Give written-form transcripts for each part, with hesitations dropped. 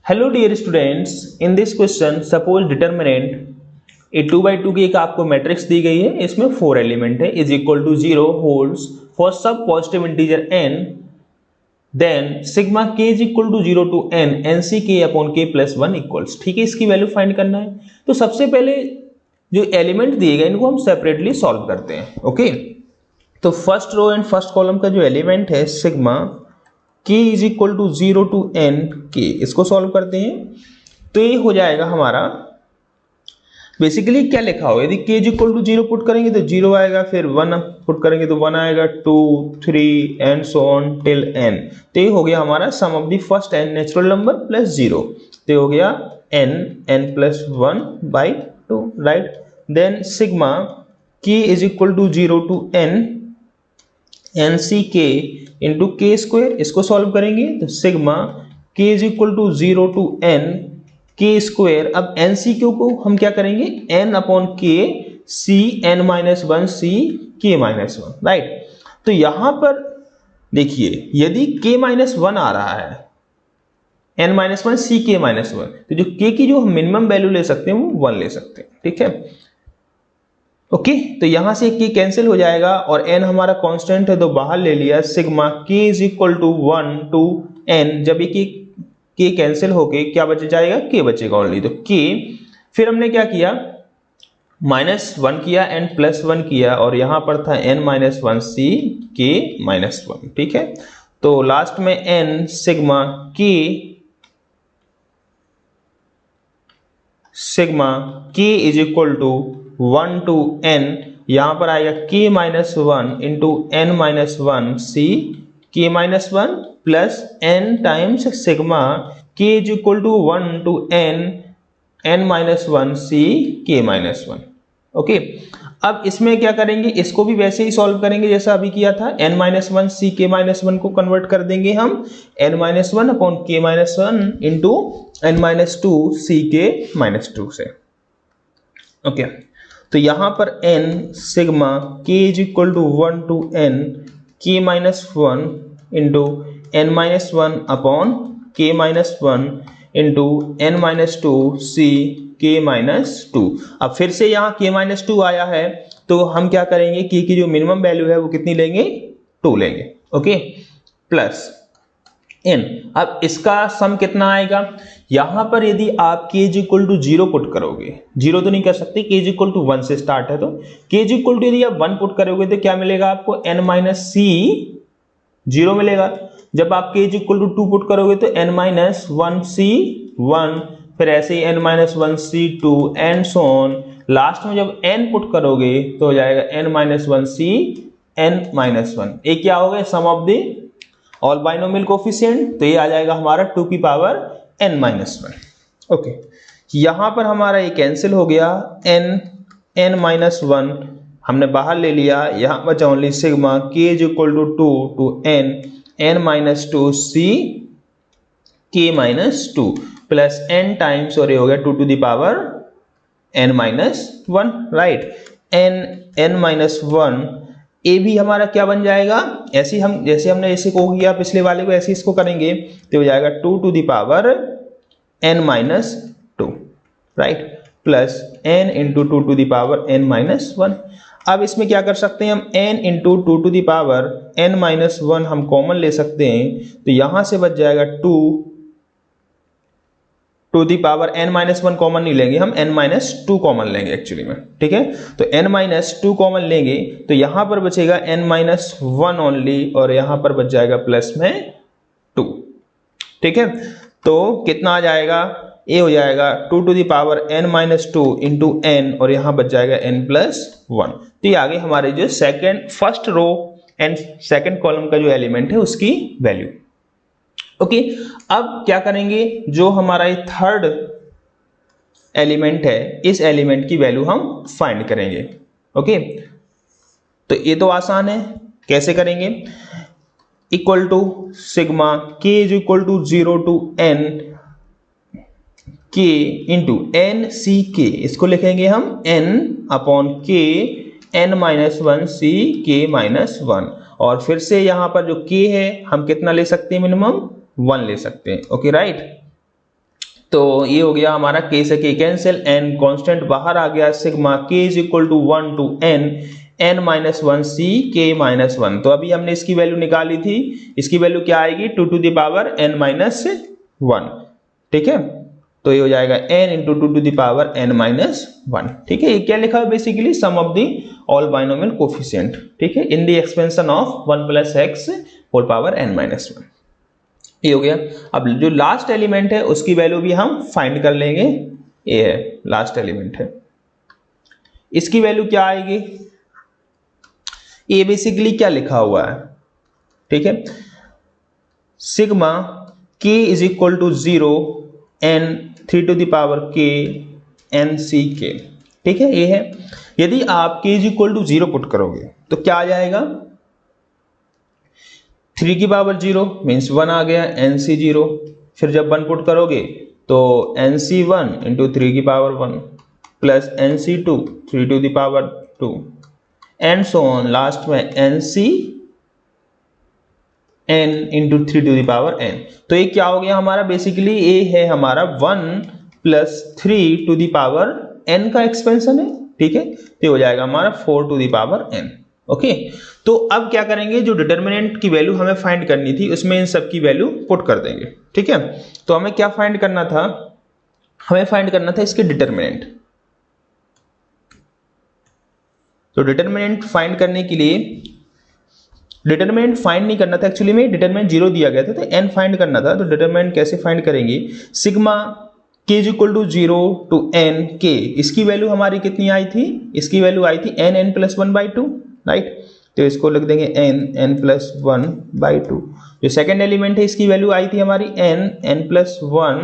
Hello dear students, in this question suppose determinant a 2/2 की एक आपको मैट्रिक्स दी गई है, इसमें 4 एलिमेंट है, is equal to 0 holds for सब positive integer n, then sigma k is equal to 0 to n nc k upon k plus 1 equals. ठीक है, इसकी वैल्यू फाइंड करना है। तो सबसे पहले जो एलिमेंट दिए गए इनको हम सेपरेटली सॉल्व करते हैं। ओके, तो first row and first column का जो एलिमेंट है sigma k is equal to 0 to n k, इसको सॉल्व करते हैं तो ये हो जाएगा हमारा बेसिकली क्या लिखा हो, यदि k is equal to 0 put करेंगे तो 0 आएगा, फिर 1 पुट करेंगे तो 1 आएगा, 2 3 and so on till n। तो ये हो गया हमारा sum of the first n natural number plus 0, तो ये हो गया n plus 1 by 2, right. Then sigma k is equal to 0 to n nc k into k square, इसको सॉल्व करेंगे तो सिग्मा k is equal to 0 to n k square. अब nc को हम क्या करेंगे, n upon k c n minus 1 c k minus 1, right. तो यहां पर देखिए यदि k माइनस 1 आ रहा है, n minus 1 c k minus 1, तो जो k की जो हम मिनिमम वैल्यू ले सकते हैं वो 1 ले सकते हैं। ठीक है, ओके, तो यहां से k कैंसिल हो जाएगा और n हमारा कांस्टेंट है तो बाहर ले लिया। Sigma k is equal to 1 to n, जब ये k कैंसिल होके क्या बच जाएगा, k बचेगा ओनली, तो k फिर हमने क्या किया, -1 किया n प्लस 1 किया और यहां पर था n minus 1 c k minus 1। ठीक है, तो लास्ट में n sigma k is equal to 1 to n, यहां पर आएगा k minus 1 into n minus 1 c k minus 1 प्लस n times sigma k is equal to 1 to n minus 1 c k minus 1। Okay, अब इसमें क्या करेंगे, इसको भी वैसे ही सॉल्व करेंगे जैसा अभी किया था, n minus 1 c k minus 1 को कन्वर्ट कर देंगे हम n minus 1 upon k minus 1 into n minus 2 c k minus 2 से। ओके, तो यहां पर n sigma k is equal to 1 to n k minus 1 into n minus 1 upon k minus 1 into n minus 2 c k minus 2। अब फिर से यहाँ k minus 2 आया है तो हम क्या करेंगे, k की जो मिनिमम वैल्यू है वो कितनी लेंगे, 2 लेंगे। ओके, प्लस n, अब इसका सम कितना आएगा, यहां पर यदि आप k is equal to 0 put करोगे, 0 तो नहीं कर सकते, k इज इक्वल टू 1 से स्टार्ट है, तो k इज इक्वल टू यदि आप 1 पुट करोगे तो क्या मिलेगा आपको, n माइनस c 0 मिलेगा। जब आप k is equal to 2 put करोगे तो n माइनस 1 c 1, फिर ऐसे ही n minus 1 c 2 and so on. Last में जब n पुट करोगे तो हो जाएगा n minus 1 c n minus 1। ये क्या हो गया, sum of the all binomial coefficient, तो ये आ जाएगा हमारा 2 की पावर n माइनस 1। ओके, यहां पर हमारा ये कैंसिल हो गया, n माइनस 1 हमने बाहर ले लिया, यहां बचा only sigma k is equal to 2 to n minus 2 c k minus 2 plus n times, और ये हो गया 2 to the power n minus 1, right. n minus 1 a भी हमारा क्या बन जाएगा, ऐसे हम जैसे हमने ऐसे को किया पिछले वाले को, ऐसे इसको करेंगे तो हो जाएगा 2 to the power n minus 2, right, plus n into 2 to the power n minus 1। अब इसमें क्या कर सकते हैं हम, n into 2 to the power n minus 1 हम कॉमन ले सकते हैं, तो यहां से बच जाएगा 2 to the power n minus 1 common नहीं लेंगे हम, n माइनस 2 कॉमन लेंगे एक्चुअली में। ठीक है, तो n माइनस 2 कॉमन लेंगे तो यहां पर बचेगा n माइनस 1 ओनली, और यहां पर बच जाएगा प्लस में 2। ठीक है, तो कितना आ जाएगा, ये हो जाएगा 2 to the power n minus 2 into n, और यहां बच जाएगा n प्लस 1। तो ये आगे हमारे जो first row and second column का जो एलिमेंट है उसकी वैल्यू। ओके, अब क्या करेंगे, जो हमारा ये थर्ड एलिमेंट है इस एलिमेंट की वैल्यू हम फाइंड करेंगे। ओके, तो ये तो आसान है, कैसे करेंगे, equal to sigma k is equal to 0 to n k into n c k, इसको लिखेंगे हम n upon k n minus 1 c k minus 1, और फिर से यहां पर जो k है हम कितना ले सकते हैं, मिनिमम 1 ले सकते हैं। Okay, right. तो ये हो गया हमारा k से k कैंसिल, n कांस्टेंट बाहर आ गया, sigma k is equal to 1 to n minus 1 c k minus 1। तो अभी हमने इसकी वैल्यू निकाली थी, इसकी वैल्यू क्या आएगी 2 to the power n minus 1। ठीक है, तो ये हो जाएगा n into 2 to the power n minus 1। ठीक है, ये क्या लिखा है basically sum of the all binomial coefficient. ठीक है, in the expansion of 1 plus x whole power n minus 1। ये हो गया। अब जो लास्ट एलिमेंट है उसकी वैल्यू भी हम फाइंड कर लेंगे, ये है लास्ट एलिमेंट है, इसकी वैल्यू क्या आएगी, ये बेसिकली क्या लिखा हुआ है, ठीक है, sigma k is equal to 0 n 3 to the power k n c k। ठीक है, ये है। यदि आप k is equal to 0 put करोगे तो क्या आ जाएगा, 3 की पावर 0 मीन्स 1 आ गया, nc0। फिर जब 1 पुट करोगे तो nc1 इंटू 3 की पावर 1 plus nc2 3 to the power 2 and so on, last में nc n into 3 to the power n। तो ये क्या हो गया हमारा, बेसिकली ये है हमारा 1 plus 3 to the power n का एक्सपेंशन है। ठीक है, तो हो जाएगा हमारा 4 to the power n। Okay, तो अब क्या करेंगे, जो डिटर्मिनेंट की वैल्यू हमें फाइंड करनी थी उसमें इन सब की वैल्यू पुट कर देंगे। ठीक है, तो हमें क्या फाइंड करना था, हमें फाइंड करना था इसके डिटर्मिनेंट। तो डिटर्मिनेंट फाइंड करने के लिए, डिटर्मिनेंट फाइंड नहीं करना था एक्चुअली में, डिटर्मिनेंट 0 दिया गया था तो n फाइंड करना था। तो डिटर्मिनेंट कैसे फाइंड करेंगे, sigma k is equal to 0 to n k, इसकी वैल्यू हमारी कितनी आई थी, इसकी वैल्यू आई थी n प्लस 1/2, राइट। तो इसको लिख देंगे n प्लस 1/2। जो सेकेंड एलिमेंट है इसकी वैल्यू आई थी हमारी n plus 1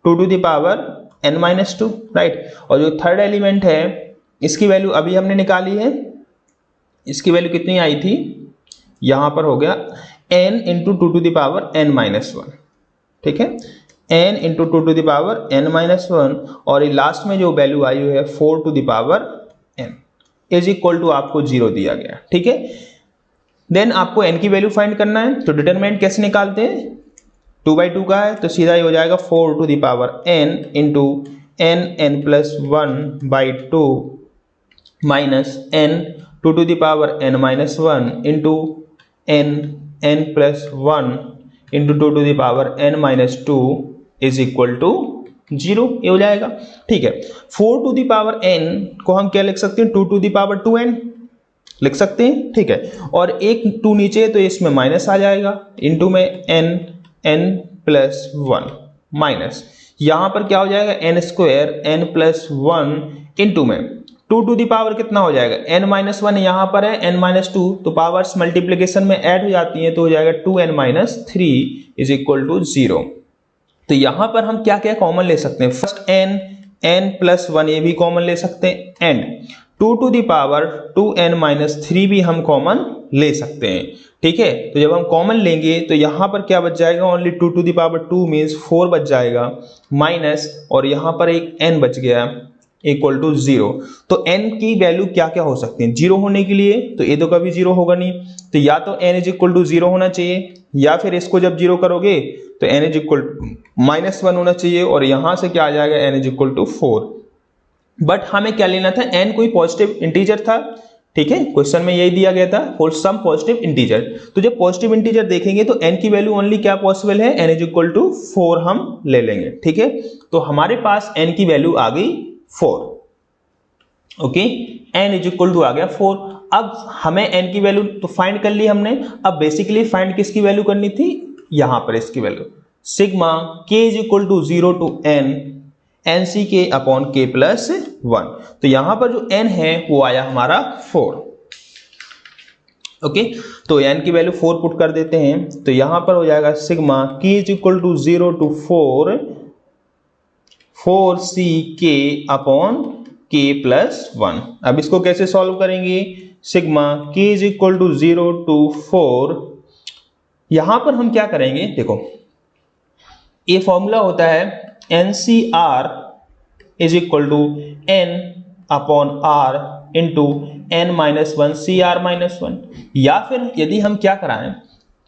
2 to the power n minus 2, right. और जो थर्ड एलिमेंट है इसकी वैल्यू अभी हमने निकाली है, इसकी वैल्यू कितनी आई थी, यहां पर हो गया n into 2 to the power n minus 1। ठीक है, n into 2 to the power n minus 1, और ये लास्ट में जो वैल्यू आई हुई है 4 to the power n is equal to आपको 0 दिया गया। ठीक है, देन आपको n की वैल्यू फाइंड करना है। तो डिटरमिनेंट कैसे निकालते हैं, 2/2 का है तो सीधा ये हो जाएगा 4 to the power n into n plus 1/2 minus n 2 to the power n minus 1 into n plus 1 into 2 to the power n minus 2 is equal to 0, ये हो जाएगा। ठीक है, 4 टू द पावर n को हम क्या लिख सकते हैं, 2 टू द पावर 2n लिख सकते हैं। ठीक है, और एक 2 नीचे तो इसमें माइनस आ जाएगा, इंटू में n प्लस 1 माइनस, यहां पर क्या हो जाएगा n square n plus 1 into में 2 टू द पावर कितना हो जाएगा, n माइनस 1 यहां पर है n माइनस 2, तो पावर्स मल्टीप्लीकेशन में ऐड हो जाती हैं तो हो जाएगा 2n minus 3 is equal to 0। तो यहां पर हम क्या क्या कॉमन ले सकते हैं, फर्स्ट n प्लस 1 ये भी कॉमन ले सकते हैं, and 2 to the power 2n minus 3 भी हम कॉमन ले सकते हैं। ठीक है, तो जब हम कॉमन लेंगे तो यहां पर क्या बच जाएगा, only 2 to the power 2 means 4 बच जाएगा, माइनस और यहां पर एक n बच गया इक्वल टू 0। तो n की वैल्यू क्या क्या हो सकती है, 0 होने के लिए तो ये तो कभी 0 होगा नहीं, तो या तो n इज इक्वल टू 0 होना चाहिए, या फिर इसको जब 0 करोगे तो n इज इक्वल माइनस 1 होना चाहिए, और यहां से क्या आ जाएगा n is equal to 4। But हमें क्या लेना था, n कोई पॉजिटिव इंटीजर था। ठीक है, क्वेश्चन में यही दिया गया था, फॉर सम पॉजिटिव इंटीजर। तो जब पॉजिटिव इंटीजर देखेंगे तो n की वैल्यू ओनली क्या पॉसिबल है, n इज इक्वल टू 4 हम ले लेंगे। ठीक है, तो हमारे पास n की वैल्यू आ गई 4। Okay, n is equal to आ गया 4। अब हमें n की वैल्यू तो फाइंड कर ली हमने, अब बेसिकली फाइंड किसकी वैल्यू करनी थी, यहां पर इसकी value sigma k is equal to 0 to n nc k upon k plus 1। तो यहां पर जो n है वो आया हमारा 4। ओके, तो n की वैल्यू 4 पुट कर देते हैं, तो यहां पर हो जाएगा sigma k is equal to 0 to 4c k upon k plus 1। अब इसको कैसे सॉल्व करेंगे, sigma k is equal to 0 to 4, यहां पर हम क्या करेंगे, देखो ये फॉर्मूला होता है NCR is equal to n upon r into n minus 1 CR minus 1, या फिर यदि हम क्या कराएं,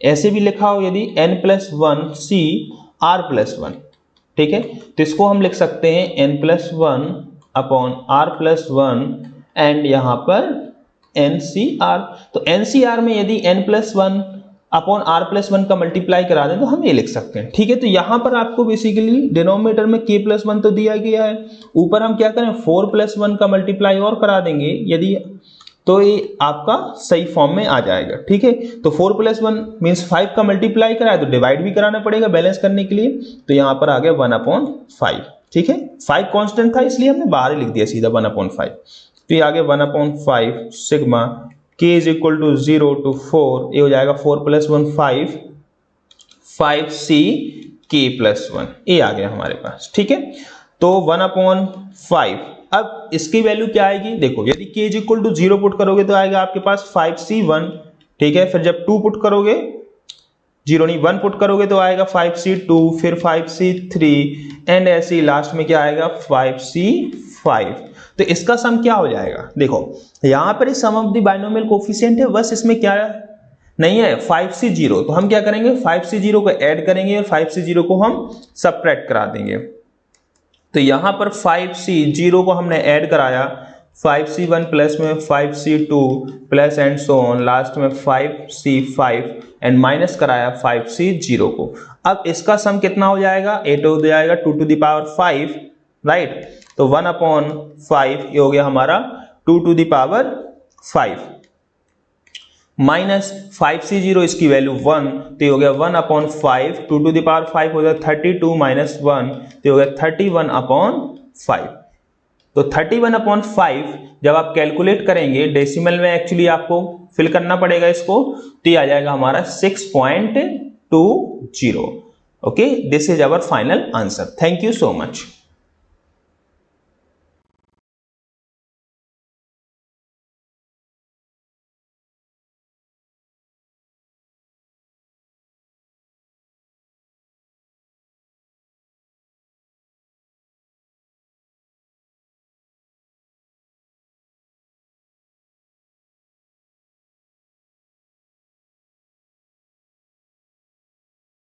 ऐसे भी लिखा हो यदि n plus 1 C R plus 1, ठीक है। तो इसको हम लिख सकते हैं n+1 अपॉन r+1 एंड यहाँ पर NCR। तो NCR में यदि n+1 अपॉन r+1 का मल्टीप्लाई करा दें तो हम ये लिख सकते हैं, ठीक है। तो यहाँ पर आपको बेसिकली डिनोमिनेटर में k+1 तो दिया गया है, ऊपर हम क्या करें 4+1 का मल्टीप्लाई और करा देंगे यदि, तो ये आपका सही फॉर्म में आ जाएगा, ठीक है। तो 4+1 मीन्स 5 का मल्टीप्लाई कराए तो डिवाइड भी कराना पड़ेगा बैलेंस करने के लिए, तो यहाँ पर आ गया 1/5, ठीक है। 5 कांस्टेंट था इसलिए हमने बाहर ही लिख दिया सीधा 1/5। तो ये आ गया 1/5 sigma k is equal to 0 to 4, ये हो जाएगा 4+1 5, 5c k+1, ये आ गया हमारे पास, ठीक है। तो 1/5, अब इसकी वैल्यू क्या आएगी, देखो यदि k is equal to 0 put करोगे तो आएगा आपके पास 5c1, ठीक है। फिर जब 2 पुट करोगे, 0 नहीं 1 पुट करोगे तो आएगा 5c2, फिर 5c3 एंड ऐसे लास्ट में क्या आएगा 5c5। तो इसका सम क्या हो जाएगा, देखो यहां पर सम ऑफ द बाइनोमियल कोफिशिएंट है, बस इसमें क्या नहीं है 5c0, तो हम क्या करेंगे 5c0 को ऐड करेंगे और 5c0 को हम सबट्रैक्ट करा देंगे। तो यहां पर 5c0 को हमने ऐड कराया, 5c1 प्लस में 5c2 plus and so on, last में 5c5 एंड माइनस कराया 5c0 को। अब इसका सम कितना हो जाएगा, 8 हो जाएगा 2 to the power 5, राइट। तो 1/5 ये हो गया हमारा 2 to the power 5 minus 5c0 इसकी वैल्यू 1, तो ये हो गया 1/5, 2 to the power 5 हो जाएगा 32 माइनस 1, तो हो गया 31/5। तो 31/5 जब आप कैलकुलेट करेंगे डेसिमल में, एक्चुअली आपको फिल करना पड़ेगा इसको, तो ये आ जाएगा हमारा 6.20। Okay, this is our final answer. Thank you so much.